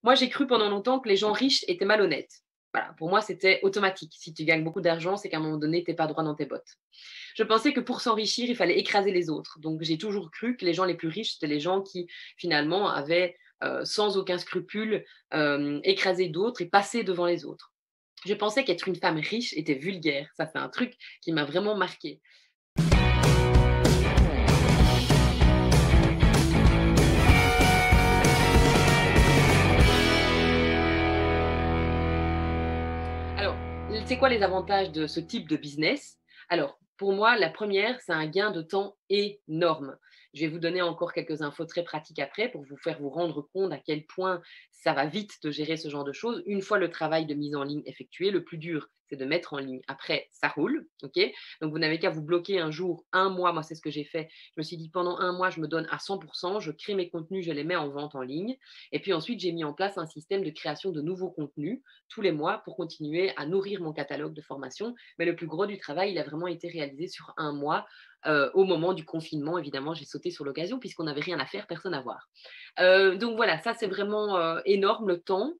Moi, j'ai cru pendant longtemps que les gens riches étaient malhonnêtes. Voilà, pour moi, c'était automatique. Si tu gagnes beaucoup d'argent, c'est qu'à un moment donné, tu pas droit dans tes bottes. Je pensais que pour s'enrichir, il fallait écraser les autres. Donc, j'ai toujours cru que les gens les plus riches, c'était les gens qui, finalement, avaient, sans aucun scrupule, écrasé d'autres et passé devant les autres. Je pensais qu'être une femme riche était vulgaire. Ça, c'est un truc qui m'a vraiment marquée. Alors, c'est quoi les avantages de ce type de business? Alors, pour moi, la première, c'est un gain de temps énorme. Je vais vous donner encore quelques infos très pratiques après pour vous faire vous rendre compte à quel point ça va vite de gérer ce genre de choses. Une fois le travail de mise en ligne effectué, le plus dur, c'est de mettre en ligne. Après, ça roule, ok? Donc, vous n'avez qu'à vous bloquer un jour, un mois. Moi, c'est ce que j'ai fait. Je me suis dit, pendant un mois, je me donne à 100%, je crée mes contenus, je les mets en vente en ligne. Et puis ensuite, j'ai mis en place un système de création de nouveaux contenus tous les mois pour continuer à nourrir mon catalogue de formation. Mais le plus gros du travail, il a vraiment été réalisé sur un mois. Au moment du confinement, évidemment, j'ai sauté sur l'occasion puisqu'on n'avait rien à faire, personne à voir. Donc voilà, ça c'est vraiment énorme le temps.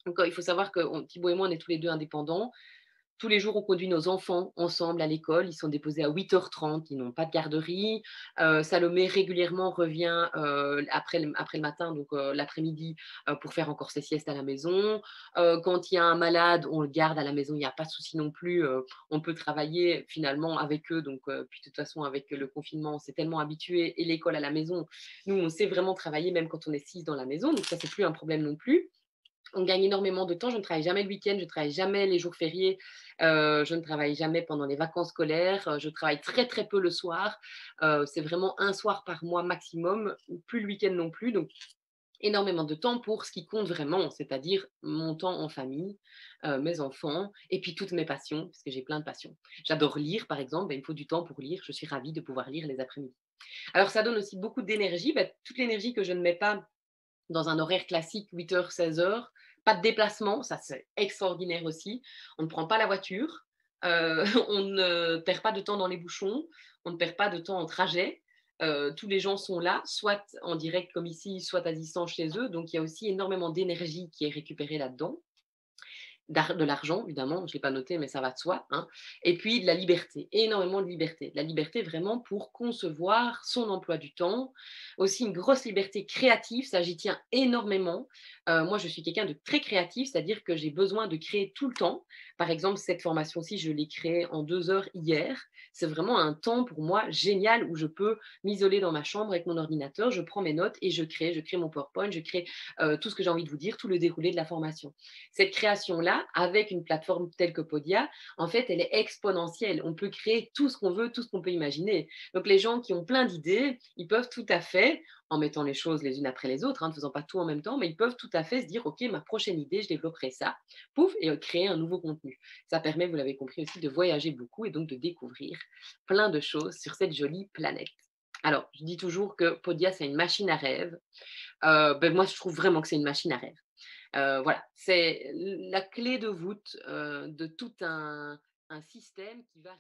Donc, il faut savoir que Thibaut et moi, on est tous les deux indépendants. Tous les jours, on conduit nos enfants ensemble à l'école. Ils sont déposés à 8h30. Ils n'ont pas de garderie. Salomé régulièrement revient après le matin, donc l'après-midi, pour faire encore ses siestes à la maison. Quand il y a un malade, on le garde à la maison. Il n'y a pas de souci non plus. On peut travailler finalement avec eux. Donc, puis de toute façon, avec le confinement, on s'est tellement habitué et l'école à la maison. Nous, on sait vraiment travailler même quand on est 6 dans la maison. Donc, ça, c'est plus un problème non plus. On gagne énormément de temps. Je ne travaille jamais le week-end, je ne travaille jamais les jours fériés, je ne travaille jamais pendant les vacances scolaires, je travaille très, très peu le soir. C'est vraiment un soir par mois maximum, plus le week-end non plus. Donc, énormément de temps pour ce qui compte vraiment, c'est-à-dire mon temps en famille, mes enfants et puis toutes mes passions, parce que j'ai plein de passions. J'adore lire, par exemple, il me faut du temps pour lire. Je suis ravie de pouvoir lire les après-midi. Alors, ça donne aussi beaucoup d'énergie, toute l'énergie que je ne mets pas dans un horaire classique, 8h, 16h. Pas de déplacement, ça c'est extraordinaire aussi. On ne prend pas la voiture, on ne perd pas de temps dans les bouchons, on ne perd pas de temps en trajet. Tous les gens sont là, soit en direct comme ici, soit à distance chez eux. Donc il y a aussi énormément d'énergie qui est récupérée là-dedans. De l'argent, évidemment, je ne l'ai pas noté, mais ça va de soi, hein. Et puis de la liberté, énormément de liberté. La liberté vraiment pour concevoir son emploi du temps. Aussi une grosse liberté créative, ça j'y tiens énormément. Moi, je suis quelqu'un de très créatif, c'est-à-dire que j'ai besoin de créer tout le temps. Par exemple, cette formation-ci, je l'ai créée en 2 heures hier. C'est vraiment un temps pour moi génial où je peux m'isoler dans ma chambre avec mon ordinateur, je prends mes notes et je crée mon PowerPoint, je crée tout ce que j'ai envie de vous dire, tout le déroulé de la formation. Cette création-là, avec une plateforme telle que Podia, en fait, elle est exponentielle. On peut créer tout ce qu'on veut, tout ce qu'on peut imaginer. Donc, les gens qui ont plein d'idées, ils peuvent tout à fait, en mettant les choses les unes après les autres, hein, ne faisant pas tout en même temps, mais ils peuvent tout à fait se dire, OK, ma prochaine idée, je développerai ça, pouf, et créer un nouveau contenu. Ça permet, vous l'avez compris aussi, de voyager beaucoup et donc de découvrir plein de choses sur cette jolie planète. Alors, je dis toujours que Podia, c'est une machine à rêve. Moi, je trouve vraiment que c'est une machine à rêve. Voilà, c'est la clé de voûte, de tout un système qui va